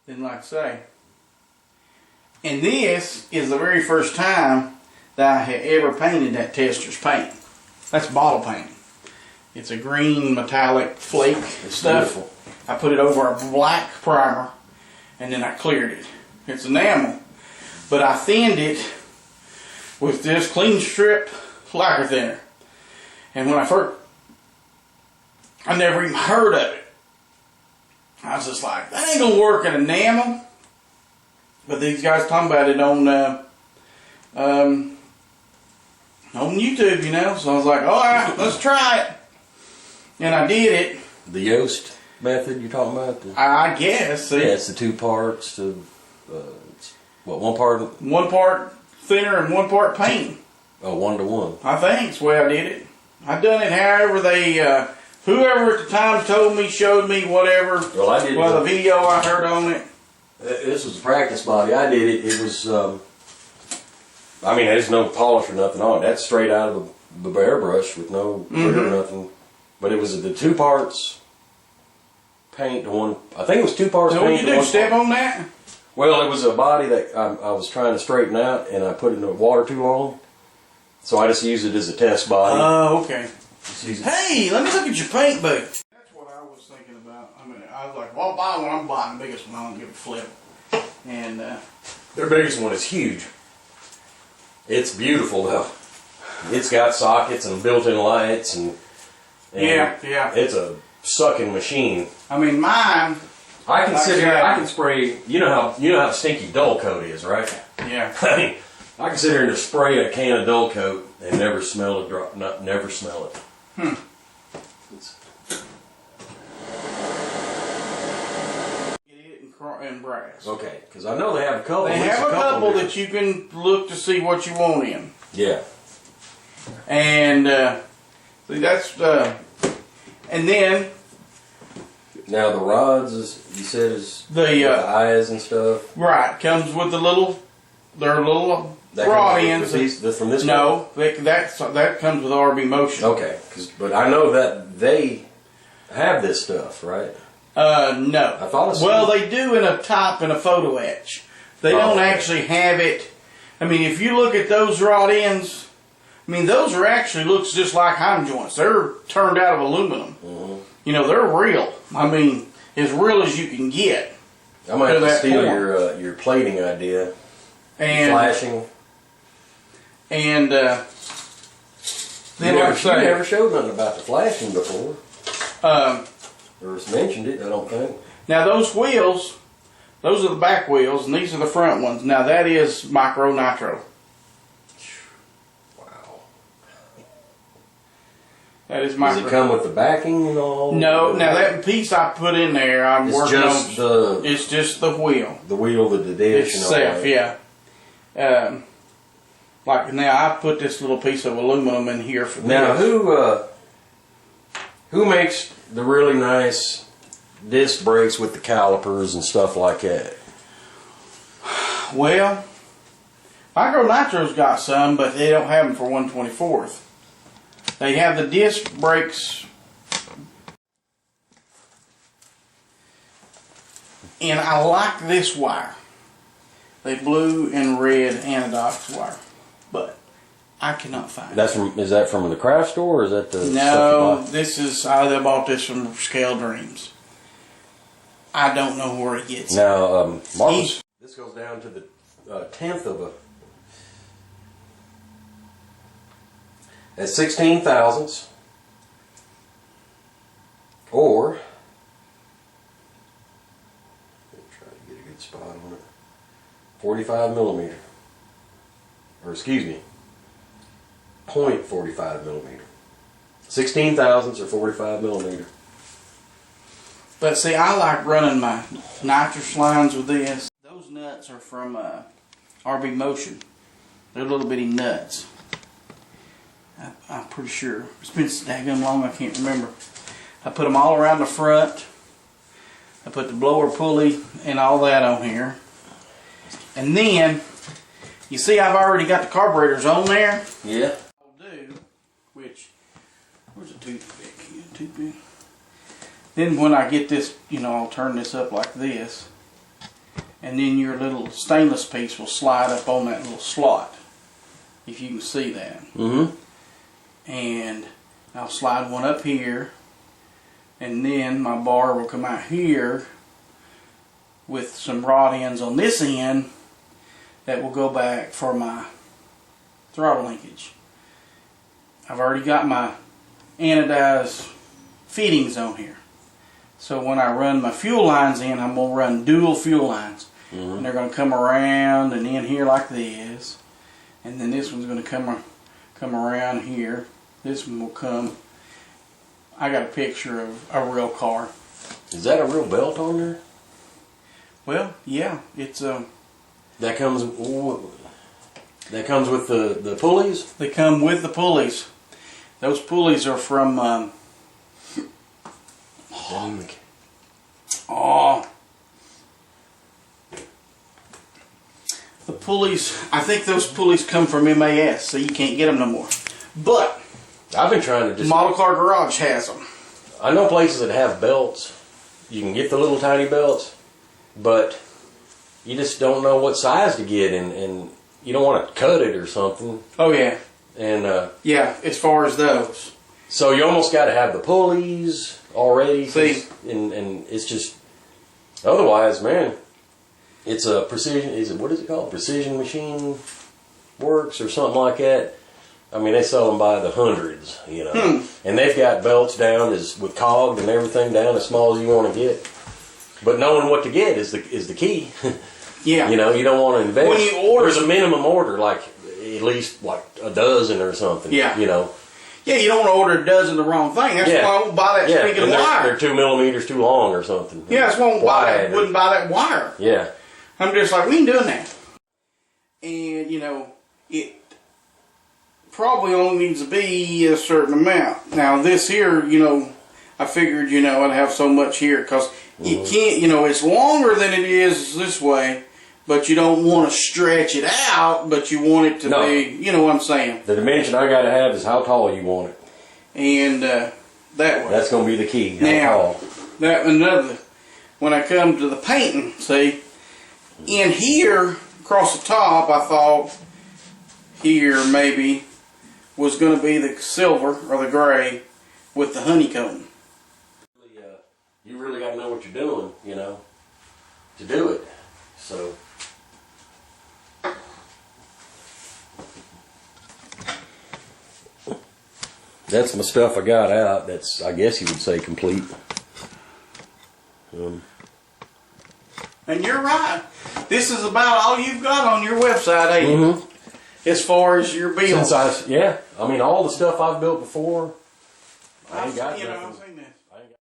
then like I say. And this is the very first time that I had ever painted that Tester's paint. That's bottle painting. It's a green metallic flake stuff. Beautiful. I put it over a black primer and then I cleared it. It's enamel, but I thinned it with this clean strip lacquer thinner. And when I first, I never even heard of it. I was just like, that ain't gonna work in enamel. But these guys talking about it on YouTube, you know. So I was like, all right, let's try it. And I did it. The Yoast method you're talking about? I guess. Yeah, it's the 2 parts of, what, 1 part? 1 part thinner and 1 part paint. Oh, 1 to 1. I think that's the way I did it. I done it however they, whoever at the time told me, showed me, whatever. Well, I did. Well, the video I heard on it. This was a practice body. I did it. It was, I mean, there's no polish or nothing on it. That's straight out of the airbrush with no glitter or nothing. But it was the 2 parts paint to 1. I think it was 2 parts paint. What you do? Step on that? Well, it was a body that I was trying to straighten out, and I put it in the water too long. So I just used it as a test body. Oh, okay. Hey, let me look at your paint booth. That's what I was thinking about. I mean, I was like, well, I'll buy one. I'm buying the biggest one. I don't give a flip. And their biggest one is huge. It's beautiful though. It's got sockets and built-in lights and yeah. It's a sucking machine. I mean, mine. I can spray. You know how stinky dull coat is, right? Yeah. I mean, I can sit here and just spray a can of dull coat and never smell it. Never smell it. And brass. Okay, because I know they have a couple. They have a couple that you can look to see what you want in. Yeah. And see, that's and then. Now the rods, you said, is the eyes and stuff. Right, comes with the little, rod ends. From this. No, that comes with RB Motion. Okay, but I know that they have this stuff, right? No. I thought so. Well, they do in a top and a photo etch. They don't actually have it. I mean, if you look at those rod ends, I mean, those are actually looks just like heim joints. They're turned out of aluminum. You know, they're real. I mean, as real as you can get. I might have to steal your plating idea. And flashing. And then you never showed nothing about the flashing before. Or mentioned it, I don't think. Now those wheels, those are the back wheels, and these are the front ones. Now that is micro nitro. Wow. That is micro. Does it come with the backing and all? No. Now that piece I put in there, it's just the wheel. The wheel, the dish itself, yeah. Like now, I put this little piece of aluminum in here for now. Who makes the really nice disc brakes with the calipers and stuff like that? Well, Micro Nitro's got some, but they don't have them for 1/24th. They have the disc brakes, and I like this wire. The blue and red Anadox wire, but I cannot find it. Is that from the craft store, or is that the No, this is, I bought this from Scale Dreams. I don't know where it gets now, Marcus, this goes down to the 10th of a... at 16 thousandths, or... try to get a good spot on it. 45 millimeter. Or excuse me. 0.45 millimeter. 16 thousandths or 45 millimeter. But see, I like running my nitrous lines with this. Those nuts are from RB Motion. They're little bitty nuts. I'm pretty sure. It's been so daggum long I can't remember. I put them all around the front. I put the blower pulley and all that on here. And then, you see I've already got the carburetors on there. Yeah. Where's a toothpick? Then when I get this, you know, I'll turn this up like this. and then your little stainless piece will slide up on that little slot, if you can see that. Mm-hmm. And I'll slide one up here, and then my bar will come out here with some rod ends on this end that will go back for my throttle linkage. I've already got my anodized fittings on here. So when I run my fuel lines in, I'm going to run dual fuel lines. Mm-hmm. And they're going to come around and in here like this. And then this one's going to come around here. This one will come. I got a picture of a real car. Is that a real belt on there? Well, yeah, it's That comes with the pulleys? They come with the pulleys. Those pulleys are from the pulleys. I think those pulleys come from MAS, so you can't get them no more. But I've been trying to just... Model Car Garage has them. I know places that have belts. You can get the little tiny belts, but you just don't know what size to get, and you don't want to cut it or something. Oh yeah. And yeah, as far as those. So you almost got to have the pulleys already. See. And it's just, otherwise, man, it's a precision, what is it called? Precision Machine Works or something like that. I mean, they sell them by the hundreds, you know. And they've got belts down with cogged and everything down as small as you want to get. But knowing what to get is the key. Yeah. You know, you don't want to invest. When you order, there's a minimum order, like at least like a dozen or something. Yeah. You know. Yeah, you don't want to order a dozen of the wrong thing. That's why I won't buy that stinking wire. They're 2 millimeters too long or something. Yeah, that's why I wouldn't buy that wire. Yeah. I'm just like, we ain't doing that. And, you know, it probably only needs to be a certain amount. Now, this here, you know, I figured, you know, I'd have so much here because you can't, you know, it's longer than it is this way, but you don't want to stretch it out, but you want it to be, you know what I'm saying. The dimension I got to have is how tall you want it. And that way. That's going to be the key, how now, tall. When I come to the painting, see, in here, across the top, I thought here maybe was going to be the silver or the gray with the honeycomb. You really got to know what you're doing, you know, to do it. So. That's my stuff I got out. That's, I guess you would say, complete. And you're right. This is about all you've got on your website, ain't you? As far as your build. Yeah. I mean, all the stuff I've built before, I ain't got nothing. I've seen that.